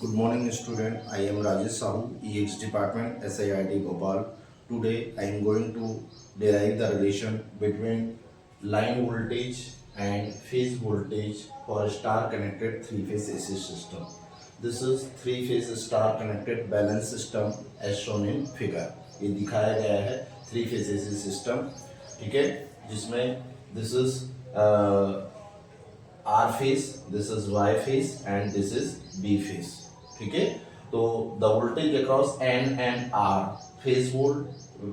Good morning, student. I am Rajesh Sahu, EX Department, SIIT Bhopal. Today, I am going to derive the relation between line voltage and phase voltage for a star-connected three-phase AC system. This is three-phase star-connected balance system as shown in figure. ये दिखाया गया है three-phase AC system, ठीक है, जिसमें this is R phase, this is Y phase and this is B phase. ठीक है, तो the voltage across N and R phase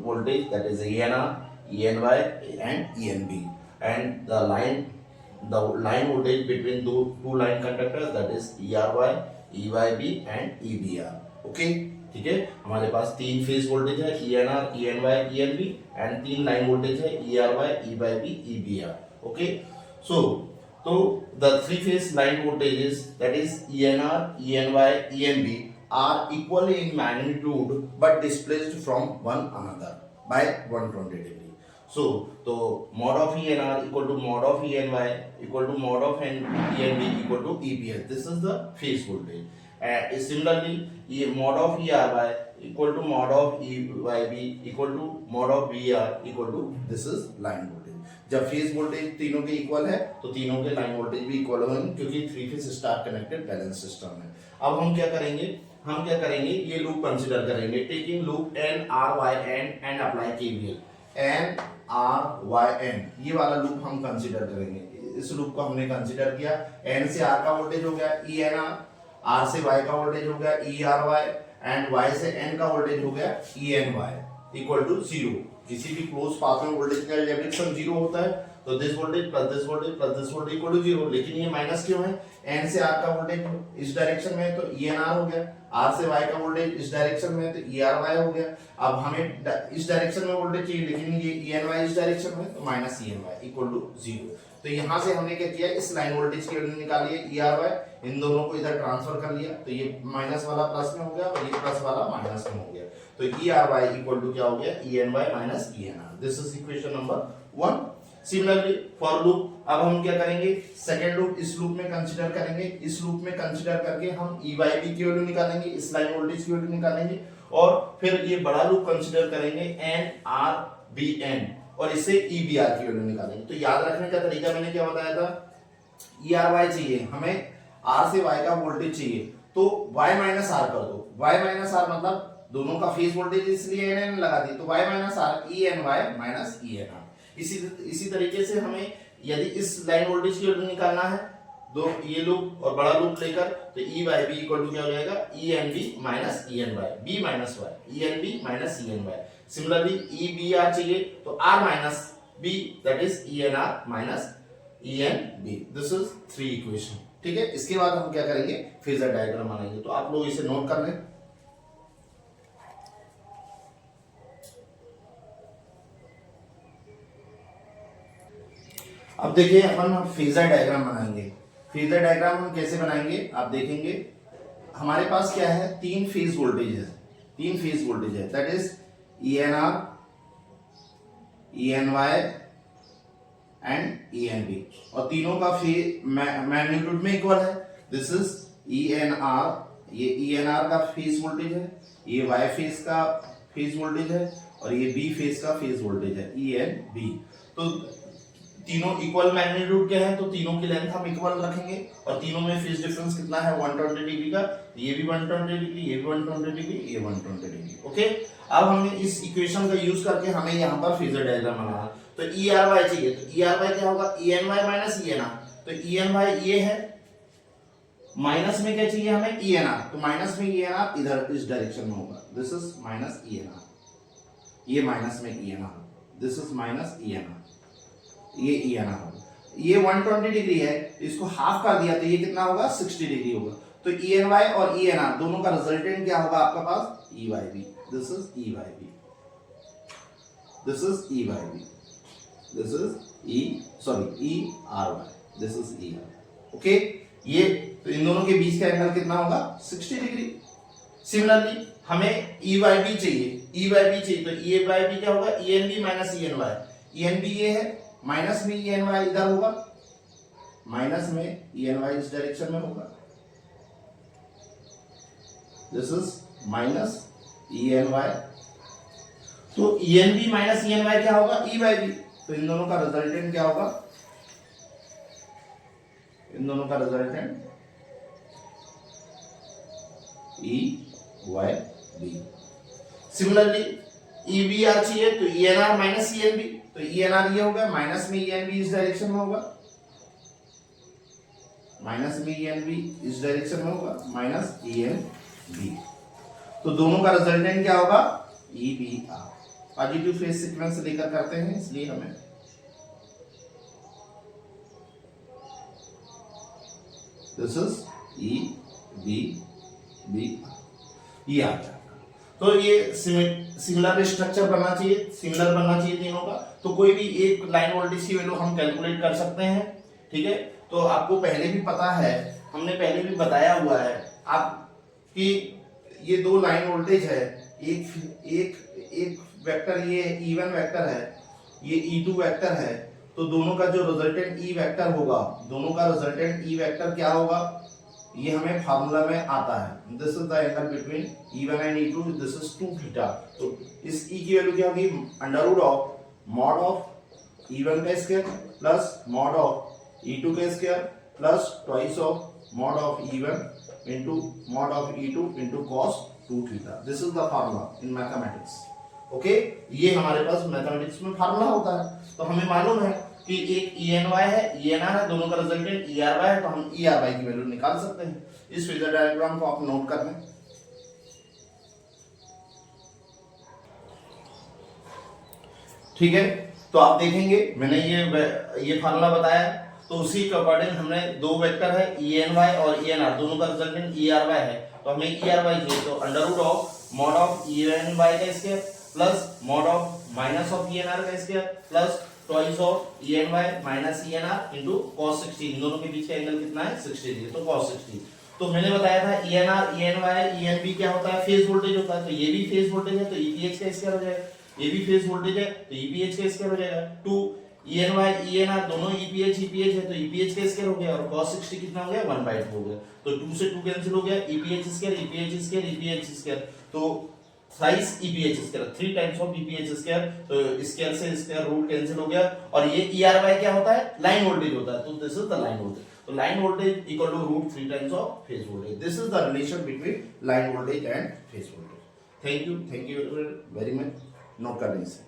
voltage that is ENR, ENY and ENB and the line voltage between two line conductors that is ERY, EYB and EBR. Okay, ठीक है, हमारे पास तीन phase voltage है ENR, ENY, ENB and तीन line voltage है ERY, EYB, EBR. Okay, so the three phase line voltages that is ENR, ENY, ENB are equal in magnitude but displaced from one another by 120 degree. So mod of ENR equal to mod of ENY equal to mod of ENB equal to EBS. This is the phase voltage. Similarly, mod of ERY equal to mod of EYB equal to mod of BR equal to this is line voltage. जब phase voltage तीनों के equal है तो तीनों के line voltage भी equal होंगे क्योंकि three phase star connected balance system है. अब हम क्या करेंगे, ये लूप कंसीडर करेंगे. Taking loop N R Y N apply KVL. N R Y N ये वाला लूप हम कंसीडर करेंगे. इस लूप को हमने कंसीडर किया. एन से आर का वोल्टेज हो गया ई एन आर से वाई का वोल्टेज हो गया E R Y and Y से एन का वोल्टेज हो गया E N Y equal to zero. किसी भी क्लोज पाथ में वोल्टेज का अलजेब्रिक सम जीरो होता है तो this voltage plus this voltage plus this voltage equal to zero. लेकिन ये माइनस क्यों है? एन से आर का वोल्टेज इस डायरेक्शन में है तो ईएनआर हो गया. आर से वाई का वोल्टेज इस डायरेक्शन में है तो ईआरवाई हो गया. अब हमें इस डायरेक्शन में वोल्टेज चाहिए लेकिन ये ईएनवाई इस डायरेक्शन में तो माइनस ईएनवाई इक्वल टू जीरो. तो यहाँ से हमने क्या किया, इस लाइन वोल्टेज की वैल्यू निकाली है ईआरवाई, इन दोनों को इधर ट्रांसफर कर लिया तो ये माइनस वाला प्लस में हो गया और ये प्लस वाला माइनस में हो गया. तो ERY इक्वल टू क्या हो गया ENY minus ENR. This is equation number 1. Similarly for loop अब हम क्या करेंगे, सेकंड लूप इस लूप में कंसीडर करेंगे. इस लूप में कंसीडर करके हम EYB की वैल्यू निकालेंगे, इस लाइन वोल्टेज की वैल्यू निकालेंगे और फिर ये बड़ा लूप कंसीडर करेंगे NRBN और इससे EBR की वैल्यू निकालेंगे. तो याद रखने का तरीका मैंने क्या बताया था, ERY चाहिए हमें, R से Y का वोल्टेज चाहिए तो Y माइनस R कर दो. Y माइनस R मतलब दोनों का फेज वोल्टेज इसलिए एन लगा दी तो y minus R E N Y minus E N R. इसी तरीके से हमें यदि इस लाइन वोल्टेज की वैल्यू निकालना है दो ये लूप और बड़ा लूप लेकर तो E Y B equal to क्या हो जाएगा E N B minus E N Y, B minus Y, E N B minus E N Y. Similarly E B R चाहिए तो R minus B that is E N R minus E N B. This is 3 equation. ठीक है, इसके बाद हम क्या करेंगे, phasor diagram बनाएंगे. तो आप लोग इसे नोट कर लें. अब देखिए अपन फेजर डायग्राम बनाएंगे. फेजर डायग्राम हम कैसे बनाएंगे आप देखेंगे. हमारे पास क्या है, तीन फेज वोल्टेज है that is ENR, ENY and ENB और तीनों का मैग्नीट्यूड में इक्वल है. दिस इज ENR, ये ENR का फेज वोल्टेज है, ये Y फेज का फेज वोल्टेज है और ये B फेज का फेज वोल्टेज है ENB. तो तीनों इक्वल मैग्नीट्यूड के हैं तो तीनों की लेंथ हम इक्वल रखेंगे और तीनों में फेज डिफरेंस कितना है 120 डिग्री का. ये भी 120 डिग्री, ये भी 120 डिग्री, ये 120 डिग्री. ओके, अब हमें इस इक्वेशन का यूज करके हमें यहाँ पर फेजर डायग्राम बनाना है. तो ERY चाहिए तो ERY क्या होगा ENY माइनस ENR. तो ENY ये है, माइनस में क्या चाहिए हमें ENR तो माइनस में ENR इधर इस डायरेक्शन में होगा. दिस इज माइनस ENR, ये माइनस में ENR, this is minus ENR, ये ENR होगा. ये 120 डिग्री है इसको हाफ कर दिया तो ये कितना होगा 60 डिग्री होगा. तो ENY और ENR दोनों का रिजल्टेंट क्या होगा आपका पास EYB. This is EYB, this is EYB, this is ERY, this is ERY. Okay, ये तो इन दोनों के बीच का एंगल कितना होगा 60 डिग्री. सिमिलरली हमें EYB चाहिए तो EYB क्या होगा ENB माइनस ENY. ENB ये है, माइनस में ENY इधर होगा, माइनस में ENY इस डायरेक्शन में होगा this is minus E N Y. तो E N B minus E N Y क्या होगा, ई वाई बी। तो इन दोनों का रिजल्टेंट क्या होगा, इन दोनों का resultant E Y B. Similarly E B R चाहिए तो E N R minus E N B. तो ई एन आर ये हो गया, माइनस में ई एन बी इस डायरेक्शन में होगा, माइनस में ई एन बी इस डायरेक्शन में होगा, माइनस ई एन बी। तो दोनों का रिजल्टेंट क्या होगा, E B R. Positive phase sequence लेकर करते हैं, इसलिए हमें this is E B B R, ये आ गया। तो ये सिमिलर स्ट्रक्चर बनना चाहिए, सिमिलर बनना चाहिए तीनों का। तो कोई भी एक लाइन वोल्टेज की वैल्यू हम कैलकुलेट कर सकते हैं, ठीक है। तो आपको पहले भी पता है, हमने पहले भी बताया हुआ है आप कि ये दो लाइन वोल्टेज है, एक वेक्टर ये E1 वेक्टर है, ये E2 वेक्टर है। तो दोनों का जो रिजल्टेंट E वेक्टर होगा, दोनों का रिजल्टेंट E वेक्टर क्या होगा, ये हमें फार्मूला में आता है। This is the angle between E1 and E2, this is 2 theta. तो इस E की वैल्यू क्या होगी, under root of mod of E1 का square plus mod of E2 का square plus twice of mod of E1 into mod of E2 into cos 2 theta. This is the formula in mathematics. Okay, ये हमारे पास mathematics में formula होता है। तो हमें मालूम है कि एक ENY है, ENR है, दोनों का रिजल्टेंट ERY है। तो हम ERY की वैल्यू निकाल सकते हैं। इस फेजर डायग्राम को आप नोट कर लें। ठीक है, तो आप देखेंगे मैंने ये फार्मूला बताया, तो उसी के अकॉर्डिंग हमने दो वेक्टर है ENY और ENR, दोनों का रिजल्टेंट ERY है। तो हमें ERY चाहिए, तो under root of mod of ENY का square plus mod of minus of ENR का square plus twice of ENY minus ENR into cos 60। इन दोनों के बीच का एंगल कितना है, 60 डिग्री। तो cos 60। तो मैंने बताया था ENR ENY ENB क्या होता है, फेज वोल्टेज होता है। तो ये भी फेज वोल्टेज है, तो EPH का स्क्वायर हो जाएगा। ये भी फेज वोल्टेज है, तो EPH का स्क्वायर हो जाएगा। 2 ENY ENR दोनों EPH है, तो EPH का स्क्वायर हो गया और cos 60 कितना हो गया, 1/2 हो गया। तो 2 से 2 कैंसिल हो गया, EPH स्क्वायर। तो thrice EPH square, 3 times of EPH square. तो स्क्वायर से स्क्वायर रूट कैंसिल हो गया। और ये ERY क्या होता है, लाइन वोल्टेज होता है। तो this is the line voltage. तो line voltage equal to root 3 times of phase voltage. This is the relation between line voltage and phase voltage. Thank you very much. Note कर लीजिए।